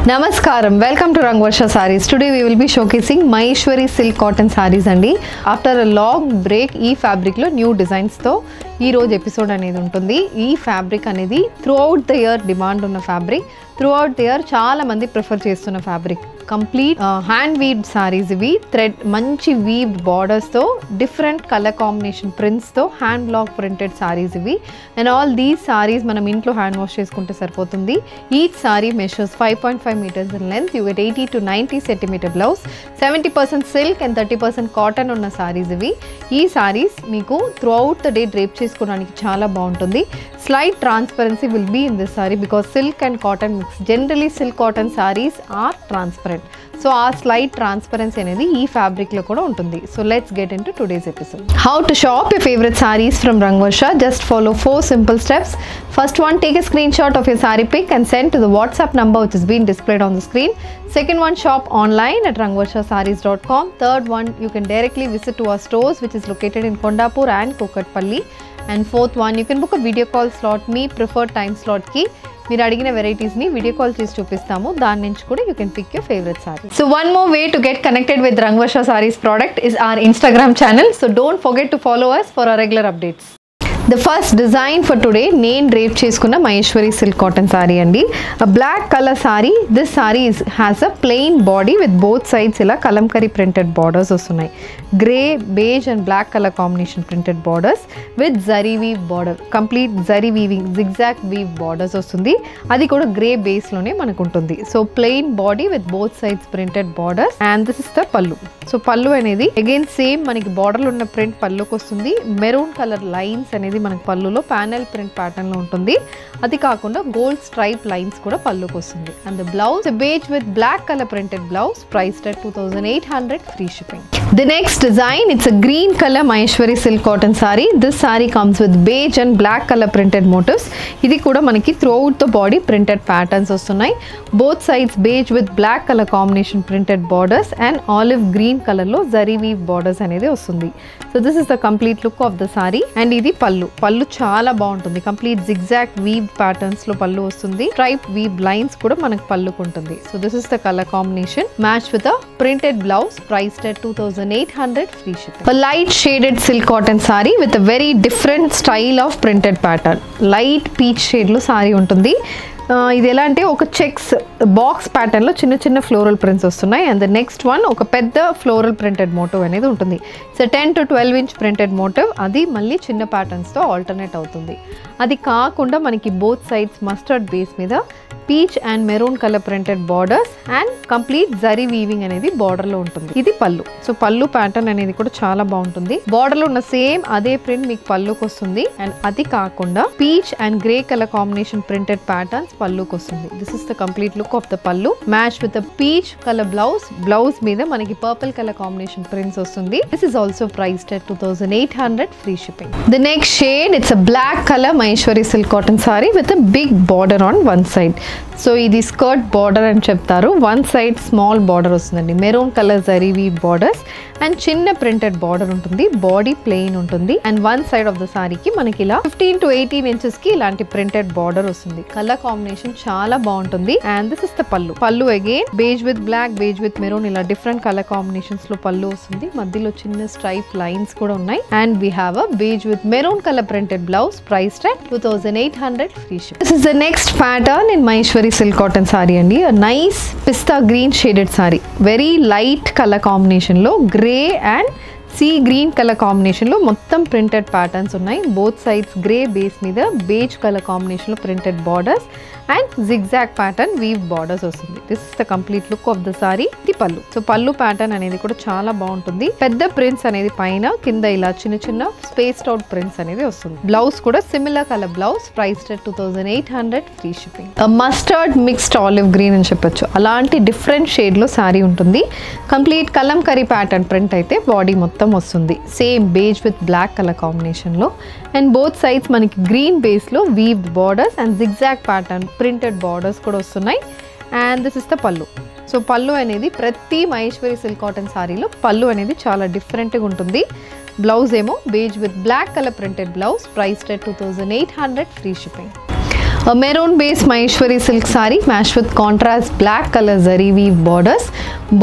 Namaskaram, welcome to Rangvarsha Sarees. Today we will be showcasing Maheshwari silk cotton sarees andi. After a long break, ee fabric lo new designs tho ee roju episode anedi untundi. Ee fabric anedi throughout the year demand unna fabric. Throughout the year chaala mandi prefer chestunna fabric. Complete hand weaved sarees ivi, thread manchi weaved borders tho, different color combination prints tho hand block printed sarees ivi, and all these sarees manam intlo hand wash cheskunte sarpotundi. Each saree measures 5.5 meters in length. You get 80 to 90 centimeter blouse, 70% silk and 30% cotton unna sarees ivi. Ee sarees meeku throughout the day drape chesukodaniki chaala baaguntundi. Slight transparency will be in this saree because silk and cotton mix. Generally silk cotton sarees are transparent. So our slight transparency anedi ee fabric lo kuda untundi. So let's get into today's episode. How to shop your favorite sarees from Rangvarsha? Just follow 4 simple steps. First one, take a screenshot of your saree pic and send to the WhatsApp number which is being displayed on the screen. Second one, shop online at rangvarshasarees.com. Third one, you can directly visit to our stores which is located in Kondapur and Kokatpalli. And fourth one, you can book a video call slot, me preferred time slot ki మీరు అడిగిన varieties ని video call చేసి చూపిస్తాము. దాని నుంచి కూడా you can pick your favourite saree. So one more way to get connected with Rangvarsha Sarees product is our Instagram channel. So don't forget to follow us for our regular updates. The first design for today, నేను drape చేసుకున్న Maheshwari silk cotton sari అండి. A black color saree. This saree has a plain body with both sides ఇలా kalamkari printed borders వస్తున్నాయి. Grey, beige and black color combination printed borders with zari weave border. Complete zari weaving, zigzag weave borders వస్తుంది. అది కూడా grey base లోనే మనకు ఉంటుంది. So plain body with both sides printed borders and this is the pallu. So pallu అనేది again same మనకి border లో ఉన్న print పల్లుకి వస్తుంది. Maroon color lines అనేది మనకి పల్లులో ప్యానెల్ ప్రింట్ ప్యాటర్న్ లో ఉంటుంది. అది కాకుండా గోల్డ్ స్ట్రైప్ లైన్స్ కూడా పల్లుకి వస్తుంది. And the blouse beige with black colour printed blouse, priced at 2800, free shipping. The next design, it's a green color Maheshwari silk cotton saree. This saree comes with beige and black color printed motifs. ఇది కూడా మనకి throughout the body printed patterns వస్తున్నాయి. Both sides beige with black color combination printed borders and olive green color లో zari weave borders అనేది వస్తుంది. So this is the complete look of the saree and ఇది పల్లు చాలా బాగుంటుంది. Complete zigzag weave patterns లో పల్లు వస్తుంది. Stripe weave lines కూడా మనకి పల్లుకు ఉంటుంది. So this is the color combination matched with a printed blouse, priced at 2800, free shipping. A light shaded silk cotton saree with a very different style of printed pattern. Light peach shade లో saree ఉంటుంది. ఇది ఎలా అంటే ఒక checks box pattern లో చిన్న చిన్న floral prints వస్తున్నాయి. అండ్ ద నెక్స్ట్ వన్ ఒక పెద్ద ఫ్లోరల్ ప్రింటెడ్ మోటివ్ అనేది ఉంటుంది. So 10 to 12 inch printed motif, అది మళ్ళీ చిన్న ప్యాటర్న్స్ తో ఆల్టర్నేట్ అవుతుంది. అది కాకుండా మనకి బోత్ సైడ్స్ మస్టర్డ్ బేస్ మీద peach and maroon colour printed borders and complete zari weaving అనేది బార్డర్ లో ఉంటుంది. ఇది పల్లు. సో పల్లు ప్యాటర్న్ అనేది కూడా చాలా బాగుంటుంది. బార్డర్ లో ఉన్న సేమ్ అదే ప్రింట్ మీకు పల్లుకి వస్తుంది. అండ్ అది కాకుండా peach and grey colour combination printed patterns పల్లుకి వస్తుంది. This is the complete look of the pallu match with peach colour blouse. Blouse మీద మనకి పర్పుల్ కలర్ కాంబినేషన్ ప్రింట్స్ వస్తుంది. This is also priced at 2800, free shipping. The next shade, it's a black colour Maheshwari silk cotton sorry with a big border on one side. So ఇది skirt border అని చెప్తారు. One side small border వస్తుందండి. Maroon colour zari weave borders and చిన్న printed border ఉంటుంది. Body plain ఉంటుంది. And one side of the సారీకి మనకి ఇలా 15 to 18 inches కి ఇలాంటి ప్రింటెడ్ బార్డర్ వస్తుంది. కలర్ కాంబినేషన్ చాలా బాగుంటుంది. And this is the pallu again beige with black, beige with maroon, ఇలా డిఫరెంట్ కలర్ కాంబినేషన్స్ లో పల్లు వస్తుంది. మధ్యలో చిన్న స్ట్రైప్ లైన్స్ కూడా ఉన్నాయి. And we have a beige with maroon colour printed blouse, priced at 2800, free ship. This is the next pattern in Maheshwari silk cotton saree అండి. Nice pista green shaded sari, very light colour combination లో grey and sea green colour combination లో మొత్తం printed patterns ఉన్నాయి. Both sides grey base మీద beige colour combination లో printed borders and zigzag pattern weave borders వస్తుంది. This is the complete look of the sari. ఇది pallu. So pallu pattern అనేది కూడా చాలా బాగుంటుంది. పెద్ద ప్రింట్స్ అనేది పైన, కింద ఇలా చిన్న చిన్న స్పేస్డ్ అవుట్ ప్రింట్స్ అనేది వస్తుంది. బ్లౌజ్ కూడా similar colour blouse, priced at 2800, free shipping. Mustard mixed olive green అని చెప్పొచ్చు. అలాంటి డిఫరెంట్ షేడ్ లో సారీ ఉంటుంది. కంప్లీట్ కలంకరీ ప్యాటర్న్ ప్రింట్ అయితే బాడీ మొత్తం వస్తుంది. Same beige with black colour combination లో అండ్ బోత్ సైడ్స్ మనకి గ్రీన్ బేస్ లో weaved borders and zigzag pattern printed borders కూడా వస్తున్నాయి. And this is the pallu. So pallu అనేది ప్రతి మహేశ్వరి సిల్క్ కాటన్ సారీలో పల్లు అనేది చాలా డిఫరెంట్గా ఉంటుంది. బ్లౌజ్ ఏమో beige with black colour printed blouse, priced at 2800, free shipping. Maroon base Maheshwari silk sari match with contrast black colour zari weave borders.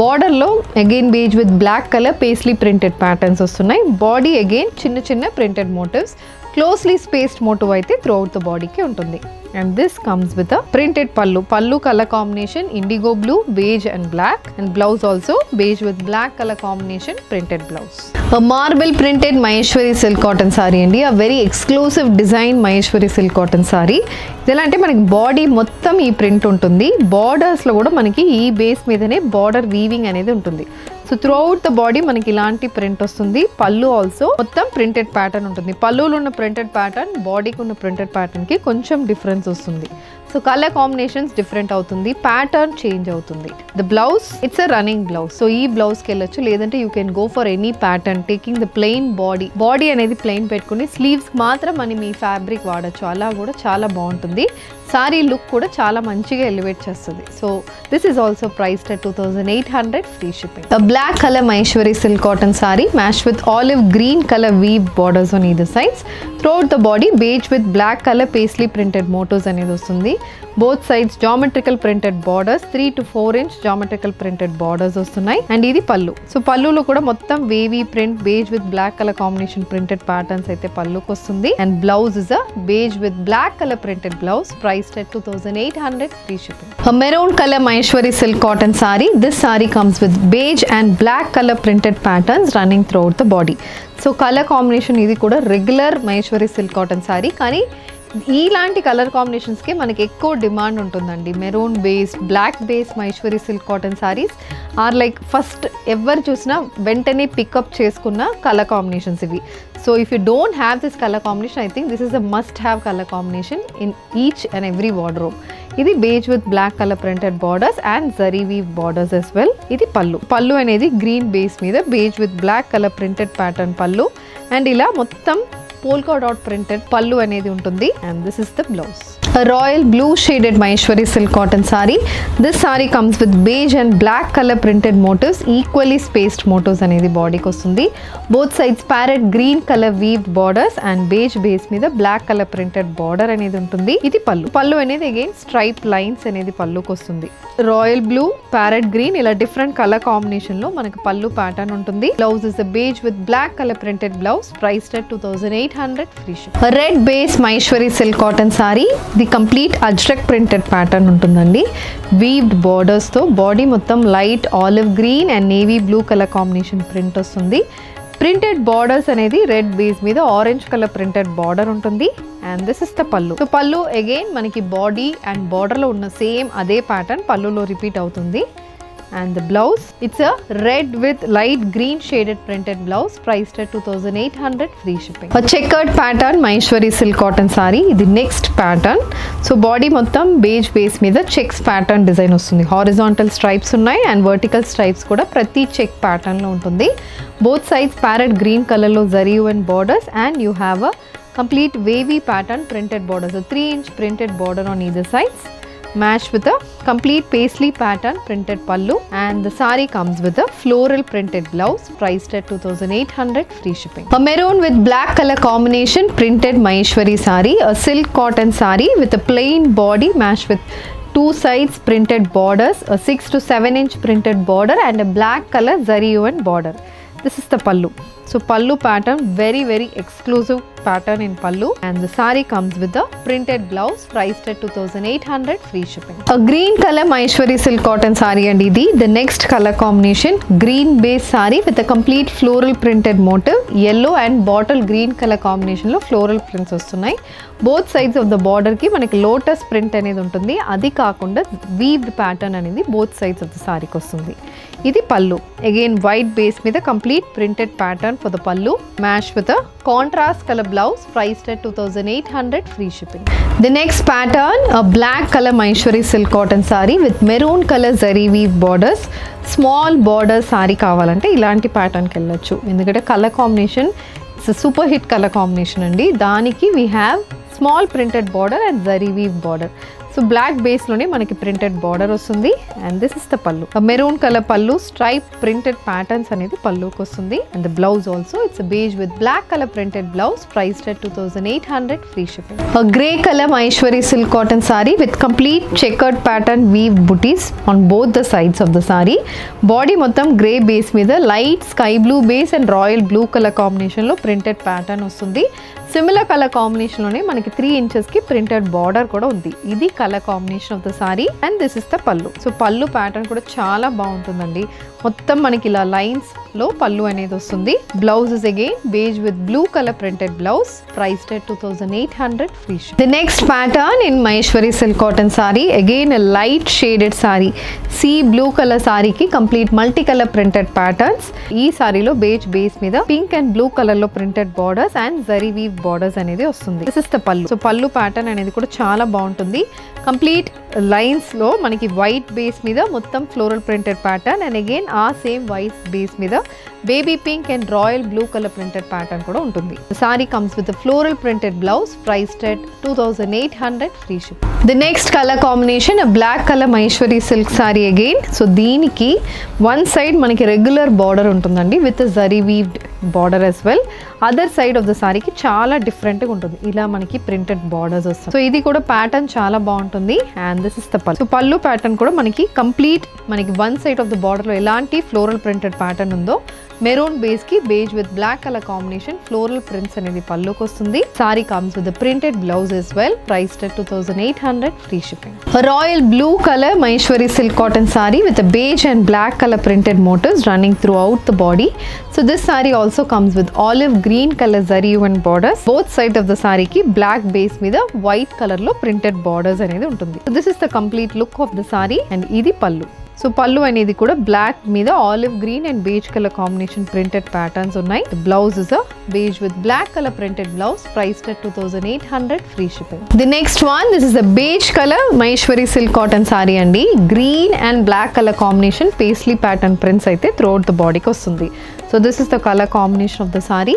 బార్డర్లో again beige with black colour paisley printed patterns వస్తున్నాయి. Body again చిన్న చిన్న printed motifs, closely spaced motif అయితే throughout the బాడీకి ఉంటుంది. And this comes with a printed pallu. Pallu color combination indigo blue, beige and black, and blouse also beige with black color combination printed blouse. A marble printed Maheshwari silk cotton saree andi, a very exclusive design Maheshwari silk cotton saree. idela ante manaki body mottham ee print untundi, borders lo kuda manaki ee base meedane border weaving anedi untundi. So through out the body మనకి ఇలాంటి print వస్తుంది. పళ్ళు also మొత్తం printed pattern ఉంటుంది. పళ్ళులో ఉన్న printed pattern బాడీకి ఉన్న ప్రింటెడ్ ప్యాటర్న్కి కొంచెం డిఫరెన్స్ వస్తుంది. సో కలర్ కాంబినేషన్స్ డిఫరెంట్ అవుతుంది, ప్యాటర్న్ చేంజ్ అవుతుంది. The blouse it's a running blouse. So ఈ బ్లౌజ్కి వెళ్ళొచ్చు, లేదంటే you can go for any pattern taking the plain body అనేది ప్లెయిన్ పెట్టుకుని స్లీవ్స్ మాత్రం మనం ఈ ఫ్యాబ్రిక్ వాడచ్చు. అలా కూడా చాలా బాగుంటుంది. సారీ లుక్ కూడా చాలా మంచిగా ఎలివేట్ చేస్తుంది. So this is also priced at 2800 free shipping. Black colour Maheshwari silk cotton saree match with olive green colour weave borders on either sides. Throughout the body beige with black colour paisley printed motifs అనేది వస్తుంది. Both sides geometrical printed borders, 3 to 4 inch geometrical printed borders వస్తున్నాయి. And ఇది pallu. So పళ్ళులో కూడా మొత్తం wavy print beige with black colour combination printed patterns అయితే పళ్ళుకి వస్తుంది. And blouse is a beige with black colour printed blouse, priced at 2800 free shipping. A maroon color Maheshwari silk cotton saree. This saree comes with beige and black color printed patterns running throughout the body. So color combination ఇది కూడా regular Maheshwari silk cotton sari, కానీ ఇలాంటి colour కాంబినేషన్స్కి మనకి ఎక్కువ demand ఉంటుందండి. Maroon base, black base Maheshwari silk cotton saris are like first ఎవరు చూసినా వెంటనే పికప్ చేసుకున్న కలర్ కాంబినేషన్స్ ఇవి. So if you don't have this colour combination, I think this is a must have colour combination in each and every wardrobe. ఇది beige with black colour printed borders and zari weave borders as well. ఇది పళ్ళు అనేది green base మీద beige with black colour printed pattern pallu, and ఇలా మొత్తం polka dot printed pallu అనేది ఉంటుంది. and this is the blouse. A royal blue shaded Maheshwari silk cotton saree. This saree comes with beige and black color printed motifs, equally spaced motifs అనేది బాడీకి వస్తుంది. both sides parrot green color weaved borders and beige base మీద black color printed border అనేది ఉంటుంది. ఇది పళ్ళు అనేది again stripe lines అనేది పళ్ళుకి వస్తుంది. రాయల్ బ్లూ, ప్యారెట్ గ్రీన్ ఇలా డిఫరెంట్ కలర్ కాంబినేషన్ లో మనకి పళ్ళు ప్యాటర్న్ ఉంటుంది. Blouse is a beige with black colour printed blouse, priced at 2800 free ship. Red base Maheshwari silk cotton saree. The complete Ajrakh printed pattern ఉంటుందండి. Weaved borders తో body మొత్తం light olive green and navy blue colour combination print వస్తుంది. Printed borders అనేది red base మీద orange colour printed border ఉంటుంది. And this is the పళ్ళు. So పళ్ళు again మనకి బాడీ అండ్ బార్డర్లో ఉన్న సేమ్ అదే ప్యాటర్న్ పళ్ళులో రిపీట్ అవుతుంది. and the blouse, it's a red with light green shaded printed blouse, priced at 2800 free shipping. A checkered pattern Maheshwari silk cotton saree. The next pattern, so body mottam beige base meeda checks pattern design vastundi. Horizontal stripes unnai and vertical stripes kuda prati check pattern lo untundi. Both sides parrot green color lo zari and borders, and you have a complete wavy pattern printed borders, a 3-inch printed border on either sides, matched with a complete paisley pattern printed pallu, and the saree comes with a floral printed blouse, priced at 2800 free shipping. A maroon with black color combination printed Maheshwari saree, a silk cotton saree with a plain body matched with 2 sides printed borders, a 6 to 7 inch printed border, and a black color zari woven border. This is the pallu. So pallu pattern, very exclusive pattern in pallu, and the saree comes with a printed blouse, priced at 2800 free shipping. A green color Maheshwari silk cotton saree, and idi the next color combination, green base saree with a complete floral printed motif, yellow and bottle green color combination lo floral prints vastunnai. Both sides of the border ki manaki lotus print anedi untundi, adi kaakunda weaved pattern anedi both sides of the saree ki vastundi. Idi pallu, again white base మీద complete printed pattern for the pallu, matched with a contrast color blouse, priced at 2800 free shipping. The next pattern, a black color Maheshwari silk cotton saree with maroon color zari weave borders. Small border saree కావాలంటే ఇలాంటి pattern కి వెళ్ళొచ్చు, ఎందుకంటే colour combination it's super hit colour combination అండి. దానికి we have small printed border and zari weave border. So black base లోనే మనకి printed border వస్తుంది and this is the pallu. Maroon colour pallu, stripe printed patterns అనేది పల్లుకి వస్తుంది and the blouse also it's beige with black colour printed blouse priced at 2800 free shipping. Grey colour Maheshwari silk cotton sorry with complete checkered pattern weave butis on both the sides of the sari. Body మొత్తం grey base మీద light sky blue base and royal blue colour combination లో printed pattern వస్తుంది. Similar colour combination లోనే మనకి 3 inches కి printed border కూడా ఉంది. ఇది colour combination of the sari and this is the pallu. So pallu pattern కూడా చాలా బాగుంటుందండి. మొత్తం మనకి ఇలా లైన్స్ లో పల్లు అనేది వస్తుంది. Blouse is again beige with blue colour printed blouse priced at 2800 free ship. The next pattern in Maheshwari silk cotton sari again a light shaded sari. Sea blue colour సారీకి complete multi colour printed patterns. ఈ సారీలో beige base మీద pink and blue colour లో printed borders and zari weave borders అనేది వస్తుంది. This is the pallu. So pallu pattern అనేది కూడా చాలా బాగుంటుంది. కంప్లీట్ లైన్స్ లో మనకి వైట్ బేస్ మీద మొత్తం floral printed pattern and again ఆ సేమ్ వైట్ బేస్ మీద baby pink and royal blue colour printed pattern కూడా ఉంటుంది. Sari comes with floral printed blouse priced at 2800 free ship. The next colour combination black colour Maheshwari silk sari again. So దీనికి one side మనకి regular border ఉంటుందండి with zari weaved border as well. Other side of the సారీకి చాలా డిఫరెంట్గా ఉంటుంది. ఇలా మనకి printed borders వస్తాయి. సో ఇది కూడా ప్యాటర్న్ చాలా బాగుంటుంది and this is the pallu. So pallu pattern కూడా మనకి కంప్లీట్ మనకి one side of the border లో ఎలాంటి ఫ్లోరల్ ప్రింటెడ్ ప్యాటర్న్ ఉందో మెరూన్ బేస్ కి beige with black colour combination floral prints అనేది పల్లుకి వస్తుంది. Saree comes with printed blouse as well priced at 2800 free shipping. Royal blue colour Maheshwari silk cotton sorry with beige and black colour printed motifs running throughout the body. So this sari also comes with olive green colour zari and borders. Both side of the సారీకి black base మీద white colour లో printed borders అనేది ఉంటుంది. So this is the complete look of the sari and ఇది pallu. So pallu అనేది కూడా black మీద olive green and beige colour combination printed patterns ఉన్నాయి. Blouse is beige with black colour printed blouse priced at 2800 free shipping. The next one this is the beige colour Maheshwari silk cotton sari అండి. Green and black colour combination paisley pattern prints అయితే throughout the బాడీకి వస్తుంది. So this is the colour combination of the sari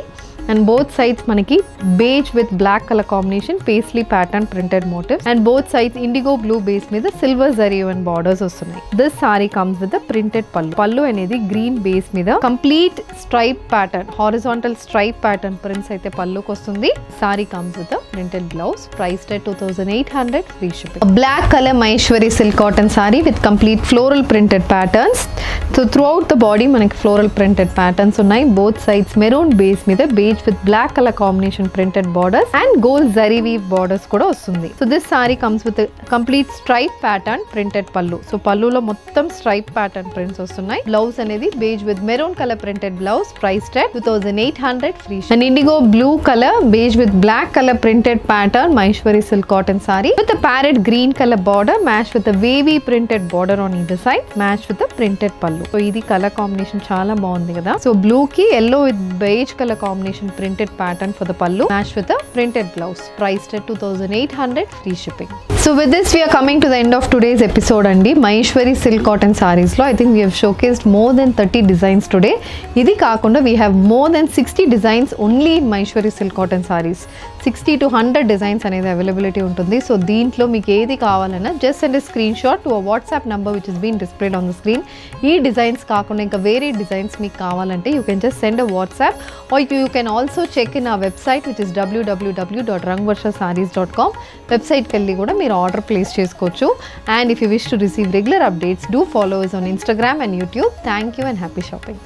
and both sides మనకి beige with black color combination paisley pattern printed motifs and both sides indigo blue base మీద silver zari and borders వస్తున్నాయి. This saree comes with a printed pallu అనేది green base మీద complete stripe pattern horizontal stripe pattern prints అయితే పల్లుకి వస్తుంది. Saree comes with a printed blouse priced at 2800 free shipping. A black color Maheshwari silk cotton saree with complete floral printed patterns. So throughout the body మనకి floral printed patterns ఉన్నాయి. Both sides maroon base మీద beige with black color combination printed borders and gold zari weave borders కూడా వస్తుంది. So this saree comes with a complete stripe pattern printed pallu. So palluలో మొత్తం stripe pattern prints వస్తున్నాయి. Blouse అనేది beige with maroon color printed blouse priced at 2800 free shipping. And indigo blue color beige with black color printed pattern Maheshwari silk cotton saree with a parrot green color border matched with a wavy printed border on either side matched with a printed pallu. So ఇది color combination చాలా బాగుంది కదా. So blue కి yellow with beige color combination printed pattern for the pallu matched with a printed blouse priced at 2800 free shipping. So with this we are coming to the end of today's episode andi. Maheshwari silk cotton sarees lo I think we have showcased more than 30 designs today. Idi kaakunda we have more than 60 designs only in Maheshwari silk cotton sarees. 60 to 100 designs అనేది availability ఉంటుంది. So దీంట్లో మీకు ఏది కావాలన్నా just send a screenshot to a WhatsApp number which is being displayed on the screen. ఈ designs కాకుండా ఇంకా వేరే డిజైన్స్ మీకు కావాలంటే you can just send a WhatsApp or you can also check in our website which is www.rangvarshasarees.com. వెబ్సైట్కి వెళ్ళి కూడా మీరు ఆర్డర్ ప్లేస్ చేసుకోవచ్చు. And if you wish to receive regular updates, do follow us on Instagram and YouTube. Thank you and happy shopping.